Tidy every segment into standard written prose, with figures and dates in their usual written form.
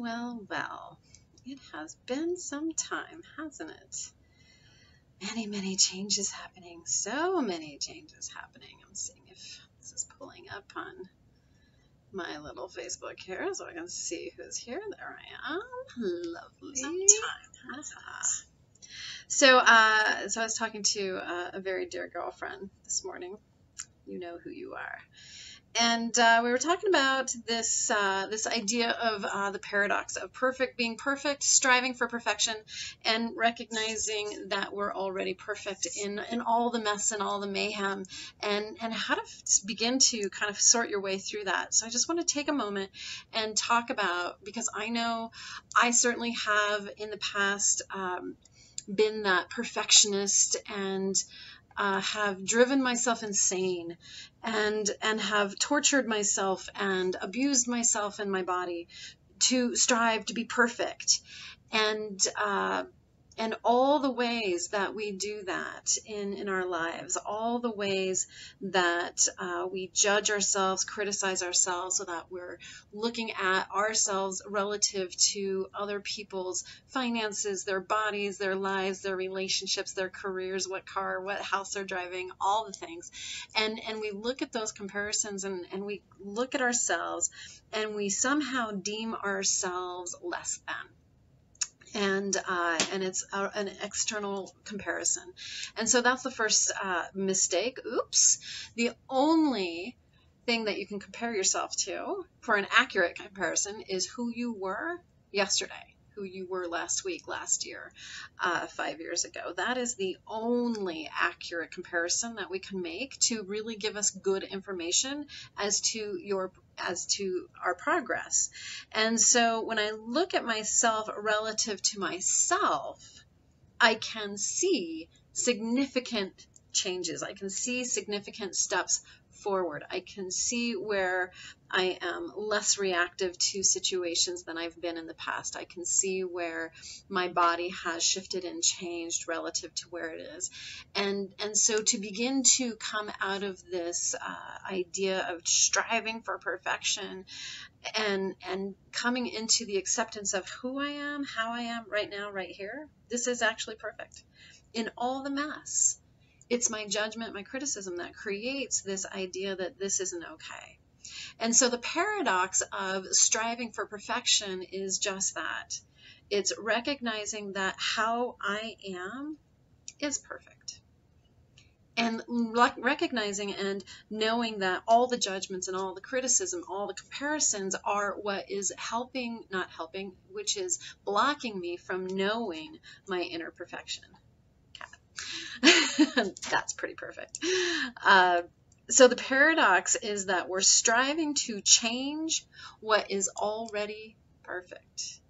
Well. It has been some time, hasn't it? Many changes happening. So many changes happening. I'm seeing if this is pulling up on my little Facebook here so I can see who's here. There I am. Lovely. Some time, hasn't it? So I was talking to a very dear girlfriend this morning. You know who you are. And we were talking about this idea of the paradox of being perfect, striving for perfection, and recognizing that we're already perfect in all the mess and all the mayhem, and how to begin to kind of sort your way through that. So I just want to take a moment and talk about, because I know I certainly have in the past been that perfectionist and have driven myself insane and have tortured myself and abused myself and my body to strive to be perfect. And all the ways that we do that in our lives, all the ways that we judge ourselves, criticize ourselves, so that we're looking at ourselves relative to other people's finances, their bodies, their lives, their relationships, their careers, what car, what house they're driving, all the things. And we look at those comparisons and we look at ourselves and we somehow deem ourselves less than. And it's an external comparison. And so that's the first mistake. Oops. The only thing that you can compare yourself to for an accurate comparison is who you were yesterday, who you were last week, last year, 5 years ago. That is the only accurate comparison that we can make to really give us good information as to our progress. And so when I look at myself relative to myself, I can see significant changes. I can see significant steps forward. I can see where I am less reactive to situations than I've been in the past. I can see where my body has shifted and changed relative to where it is. And so to begin to come out of this idea of striving for perfection and coming into the acceptance of who I am, how I am right now, right here, this is actually perfect. In all the mess, it's my judgment, my criticism that creates this idea that this isn't okay. And so the paradox of striving for perfection is just that. It's recognizing that how I am is perfect. And recognizing and knowing that all the judgments and all the criticism, all the comparisons are what is not helping, which is blocking me from knowing my inner perfection. That's pretty perfect. So the paradox is that we're striving to change what is already perfect.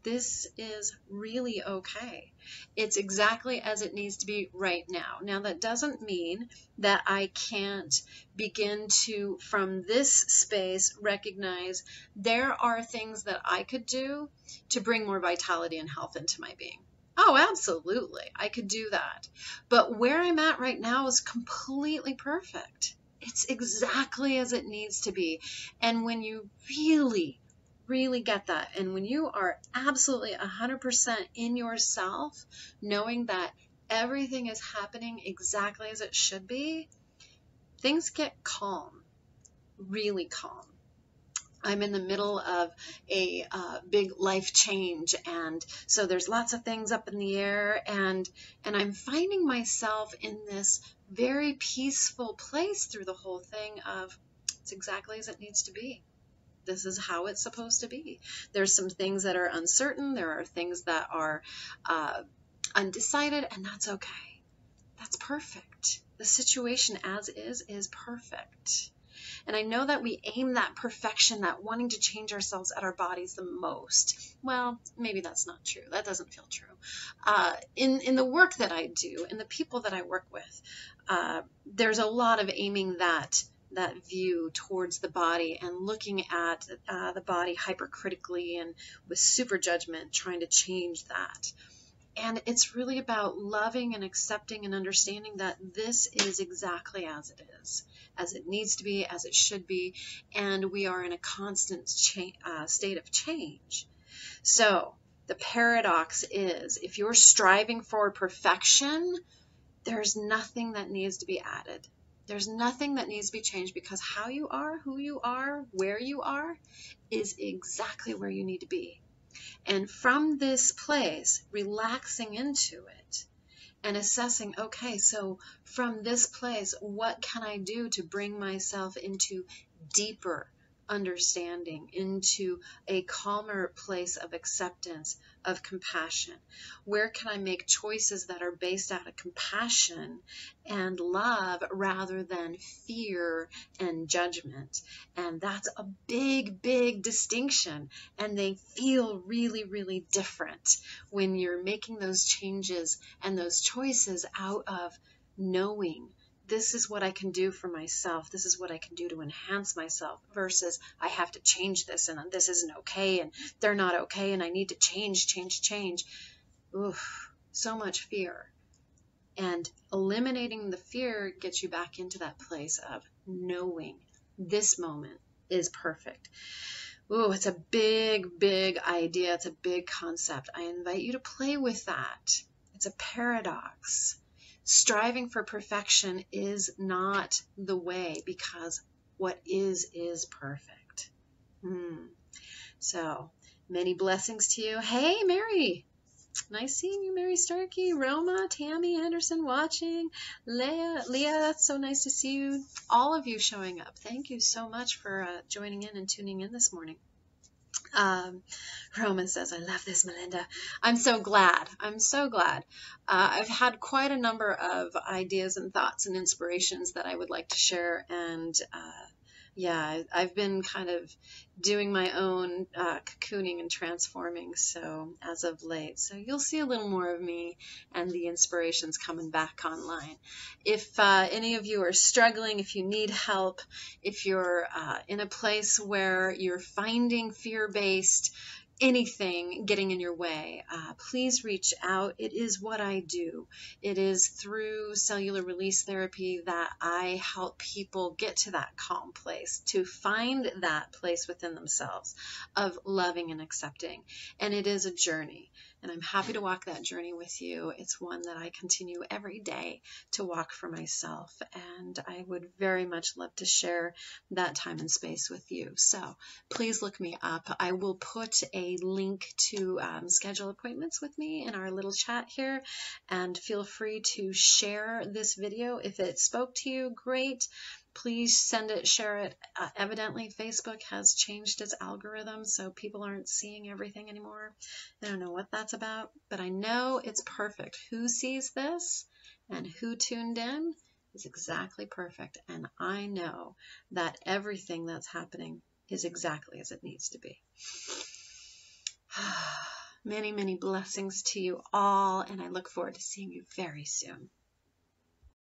This is really okay. It's exactly as it needs to be right now. Now, that doesn't mean that I can't begin to, from this space, recognize there are things that I could do to bring more vitality and health into my being. Oh, absolutely. I could do that. But where I'm at right now is completely perfect. It's exactly as it needs to be. And when you really get that, and when you are absolutely 100% in yourself, knowing that everything is happening exactly as it should be, things get calm, really calm. I'm in the middle of a big life change, and so there's lots of things up in the air, and I'm finding myself in this very peaceful place through the whole thing of it's exactly as it needs to be. This is how it's supposed to be. There's some things that are uncertain. There are things that are undecided, and that's okay. That's perfect. The situation as is perfect. And I know that we aim that perfection, that wanting to change ourselves at our bodies the most. Well, maybe that's not true. That doesn't feel true. In the work that I do, in the people that I work with, there's a lot of aiming that view towards the body and looking at the body hypercritically and with super judgment, trying to change that. And it's really about loving and accepting and understanding that this is exactly as it is, as it needs to be, as it should be, and we are in a constant state of change. So the paradox is, if you're striving for perfection, there's nothing that needs to be added. There's nothing that needs to be changed, because how you are, who you are, where you are is exactly where you need to be. And from this place, relaxing into it and assessing, okay, so from this place, what can I do to bring myself into deeper understanding, into a calmer place of acceptance, of compassion? Where can I make choices that are based out of compassion and love rather than fear and judgment? And that's a big, big distinction. And they feel really, really different when you're making those changes and those choices out of knowing, this is what I can do for myself. This is what I can do to enhance myself, versus I have to change this and this isn't okay and they're not okay and I need to change. Oof, so much fear. And eliminating the fear gets you back into that place of knowing this moment is perfect. Ooh, it's a big, big idea. It's a big concept. I invite you to play with that. It's a paradox. Striving for perfection is not the way, because what is perfect. So many blessings to you. Hey, Mary. Nice seeing you, Mary Starkey, Roma, Tammy Henderson watching, Leah, that's so nice to see you. All of you showing up. Thank you so much for joining in and tuning in this morning. Roman says, I love this, Melinda. I'm so glad. I've had quite a number of ideas and thoughts and inspirations that I would like to share. And yeah, I've been kind of doing my own cocooning and transforming, so as of late. So you'll see a little more of me and the inspirations coming back online. If any of you are struggling, if you need help, if you're in a place where you're finding fear-based anything getting in your way, please reach out. It is what I do. It is through cellular release therapy that I help people get to that calm place, to find that place within themselves of loving and accepting. And it is a journey, and I'm happy to walk that journey with you. It's one that I continue every day to walk for myself, and I would very much love to share that time and space with you. So please look me up. I will put a link to schedule appointments with me in our little chat here, and feel free to share this video. If it spoke to you, great. Please send it, share it. Evidently, Facebook has changed its algorithm, so people aren't seeing everything anymore. I don't know what that's about, but I know it's perfect. Who sees this and who tuned in is exactly perfect. And I know that everything that's happening is exactly as it needs to be. Many, many blessings to you all, and I look forward to seeing you very soon.